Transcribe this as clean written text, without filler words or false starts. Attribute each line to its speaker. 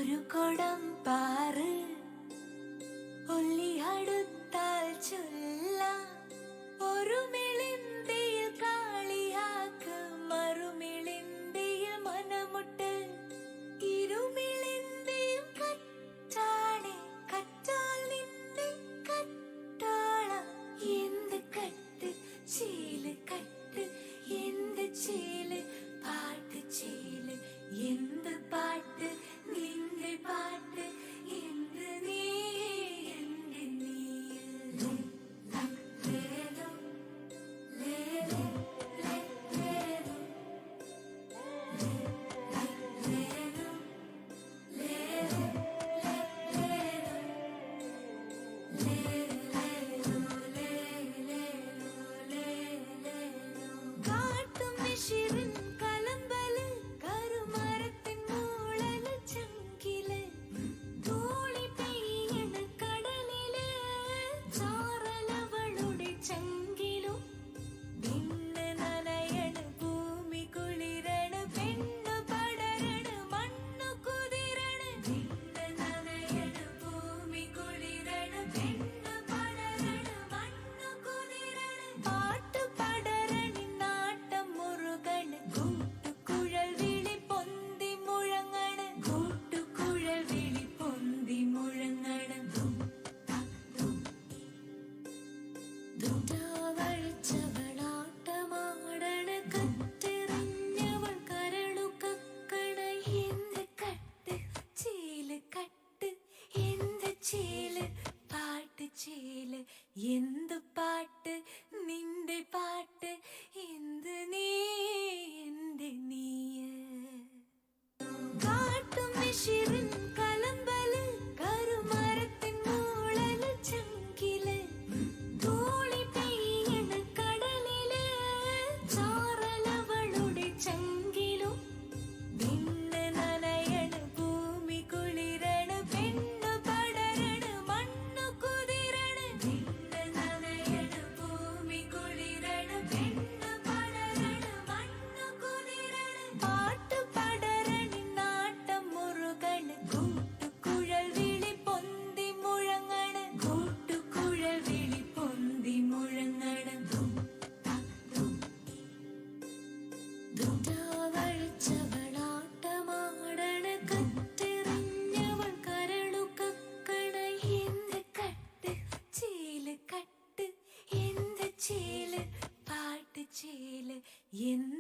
Speaker 1: ഒരു കൊടം പാറ് ഒല്ലി അടുത്താൽ ചൊല്ലാം ഒരു മിളിന്തിയിൽ കാളിയാക്ക് മറുമിളിന്തിയിൽ മനമുട്ട് ഇരുമിളിന്തിയും കറ്റാണെ കറ്റാൽ നിന്നെ കട്ടാള എന്ത് കട്ട് ചീല് കട്ട് എന്ത് ചീല് പാട്ട് ചീല് എന്ത് പാട്ട് നിന്റെ പാട്ട് എന്ത് നീ എന്റെ നീ ലേലോ ലേലോ ലേലോ ലേലോ ലേലോ കാട്ടും മിഷിറിൻ കലമ്പല് കരുമരത്തിൻ മൂളല് ചങ്കില് തോളി പെയ്യണ കടലില് ചാറലവളുടെ ചങ്കിലും നിന്ന് നനയണ ഭൂമി കുളിരണ പെണ്ണു പടരണ മണ്ണു കുതിരണ നിന്ന് നനയണ ഭൂമി കുളിരണ പെണ്ണു പടരണ മണ്ണു കുതിരണ പാട്ടു പടരണി നാട്ടം മുറുകണ കൂട്ടുകുഴൽ വിളി പൊന്തി മുഴങ്ങണ കൂട്ടുകുഴൽ വിളി പൊന്തി മുഴങ്ങണ വെളിച്ചവളാട്ടമാടണ കറ്റെറിഞ്ഞവൾ കരളു കക്കണ എന്ത് കട്ട് ചീല് കട്ട് എന്ത് ചീല് പാട്ട് ചീല് എന്ത് പാട്ട് നിന്റെ പാട്ട് എന്ത് നീ എന്റെ നീയ് കാട്ടും മിഷിറിൻ കലമ്പല് കരുമരത്തിൻ മൂളല് ചങ്കില് തോളി പെയ്യണ കടലില് ചാറലവളുടെ ചങ്കിലും നിന്ന് നനയണ ഭൂമി കുളിരണ പെണ്ണു പടരണ മണ്ണു കുതിരണ നിന്ന് നനയണ ഭൂമി കുളിരണ പെണ്ണു പടരണ മണ്ണു കുതിരണ പാട്ടു പടരണി നാട്ടം മുറുകണ കൂട്ടുകുഴൽ വിളി പൊന്തി മുഴങ്ങണ കൂട്ടുകുഴൽ വിളി പൊന്തി മുഴങ്ങണ വെളിച്ചവളാട്ടമാടണ കറ്റെറിഞ്ഞവൾ കരളു കക്കണ എന്ത് കട്ട് ചീല് കട്ട് എന്ത് ചീല് പാട്ട് ചീല് എന്ത്